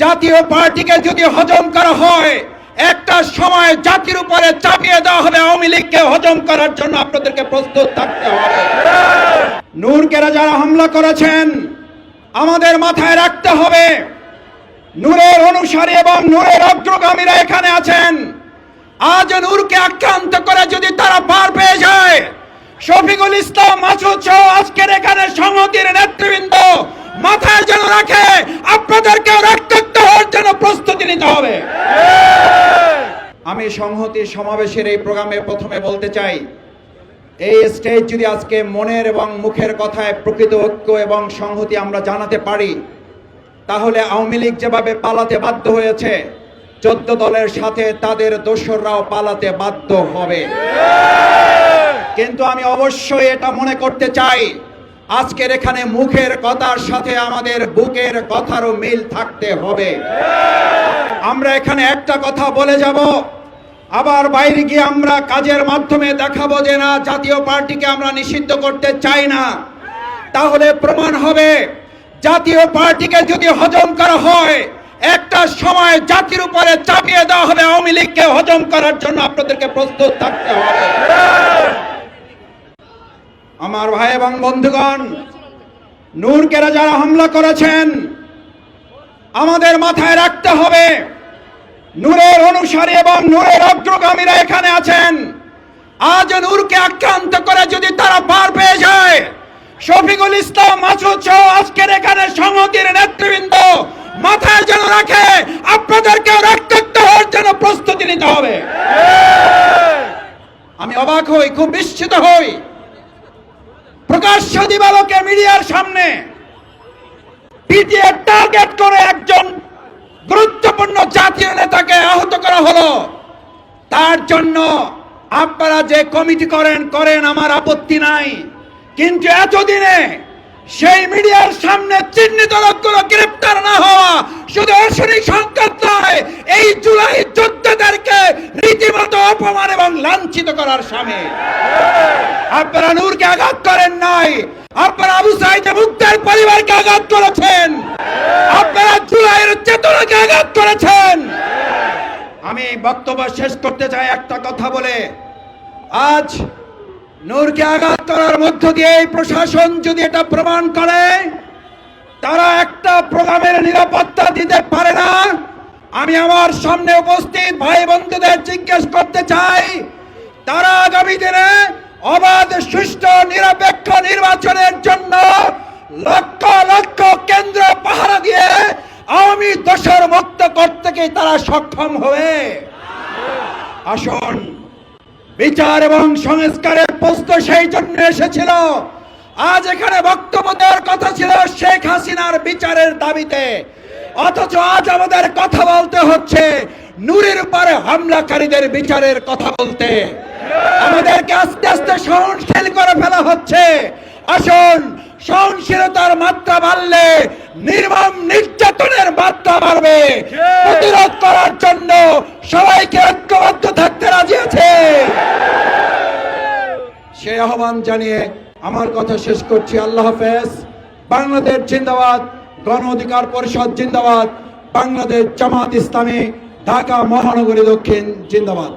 জাতীয় পার্টিকে যদি হজম করা হয়, একটা সময় জাতির উপরে চাপিয়ে দেওয়া হবে। আওয়ামী লীগকে হজম করার জন্য আপনাদেরকে প্রস্তুত থাকতে হবে। নূরকে যারা হামলা করেছেন, আমাদের মাথায় রাখতে হবে, নূরের অনুসারী এবং নূরের অগ্রগামীরা এখানে আছেন। আজ নূরকে আক্রান্ত করে যদি তারা পার পেয়ে যায়, শফিকুল ইসলাম মাসুদ সহ আজকের এখানে সংহতির নেতৃবৃন্দ মাথায় যেন রাখে, আপনাদেরকে রক্তাক্ত হওয়ার জন্য প্রস্তুতি নিতে হবে। আমি সংহতি সমাবেশের এই প্রোগ্রামে প্রথমে বলতে চাই, এই স্টেজ যদি আজকে মনের এবং মুখের কথায় প্রকৃত ঐক্য এবং সংহতি আমরা জানাতে পারি, তাহলে আওয়ামী লীগ যেভাবে পালাতে বাধ্য হয়েছে, 14 দলের সাথে তাদের দোসররাও পালাতে বাধ্য হবে। কিন্তু আমি অবশ্যই এটা মনে করতে চাই, আজকের এখানে মুখের কথার সাথে আমাদের বুকের কথারও মিল থাকতে হবে। আমরা এখানে একটা কথা বলে যাব, আবার বাইরে গিয়ে আমরা কাজের মাধ্যমে দেখাবো যে না, জাতীয় পার্টিকে আমরা নিষিদ্ধ করতে চাই না। তাহলে প্রমাণ হবে, জাতীয় পার্টিকে যদি হজম করা হয়, একটা সময় জাতির উপরে চাপিয়ে দেওয়া হবে। আওয়ামী লীগকে হজম করার জন্য আপনাদেরকে প্রস্তুত থাকতে হবে। আমার ভাই এবং বন্ধুগণ, নূরকে যারা হামলা করেছেন, আমাদের মাথায় রাখতে হবে, নূরের অনুসারী এবং নূরের অগ্রগামীরা এখানে আছেন। আজ নূরকে আক্রান্ত করে যদি তারা পার পেয়ে যায়, শফিকুল ইসলাম মাসুদ সহ আজকের এখানে সংহতির নেতৃবৃন্দ মাথায় যেন রাখে, আপনাদেরকে রক্তাক্ত হওয়ার জন্য প্রস্তুতি নিতে হবে। আমি অবাক হই, খুব বিস্মিত হই, প্রকাশ্য দিবালোকে মিডিয়ার সামনে পিটিএ টার্গেট করে একজন গুরুত্বপূর্ণ জাতীয় নেতাকে আহত করা হলো। তার জন্য আপনারা যে কমিটি করেন, আমার আপত্তি নাই, কিন্তু এতদিনে সেই মিডিয়ার সামনে চিহ্নিত লোকগুলো গ্রেপ্তার না হওয়া শুধু অশনি সংকেত নয়, এই জুলাই যোদ্ধাদেরকে রীতিমতো অপমান এবং লাঞ্ছিত করার সামিল। আপনারা নূরকে আঘাত করেন নাই, আপনারা আবু সাঈদ মুক্তার পরিবারকে আঘাত করেছেন, আপনারা জুলাইয়ের চেতনাকে আঘাত করেছেন। আমি বক্তব্য শেষ করতে চাই একটা কথা বলে, আজ নূরকে আঘাত করার মধ্য দিয়ে এই প্রশাসন যদি এটা প্রমাণ করে তারা একটা প্রোগ্রামের নিরাপত্তা দিতে পারে না, আমি আমার সামনে উপস্থিত ভাই বন্ধুদের জিজ্ঞেস করতে চাই, তারা আগামী দিনে অবাধ, সুষ্ঠু, নিরপেক্ষ নির্বাচনের জন্য লক্ষ লক্ষ কেন্দ্র পাহারা দিয়ে আওয়ামী দোষর মুক্ত করতে কি তারা সক্ষম হবে? আসুন, বিচার এবং সংস্কারের প্রশ্ন সেই জন্য এসেছিল। আজ এখানে বক্তব্য দেওয়ার কথা ছিল শেখ হাসিনার বিচারের দাবিতে, অথচ আজ আমাদের কথা বলতে হচ্ছে নূরের উপরে হামলাকারীদের বিচারের কথা বলতে। আমাদেরকে আস্তে আস্তে সহনশীল করে ফেলা হচ্ছে। আসুন, সহনশীলতার মাত্রা বাড়লে নির্মম নির্যাতনের মাত্রা বাড়বে। প্রতিরোধ করার জন্য সবাইকে ঐক্যবদ্ধ থাকতে রাজি আছে। সেই আহ্বান জানিয়ে আমার কথা শেষ করছি। আল্লাহ হাফেজ। বাংলাদেশ জিন্দাবাদ, গণ অধিকার পরিষদ জিন্দাবাদ, বাংলাদেশ জামাত ইসলামী ঢাকা মহানগরী দক্ষিণ জিন্দাবাদ।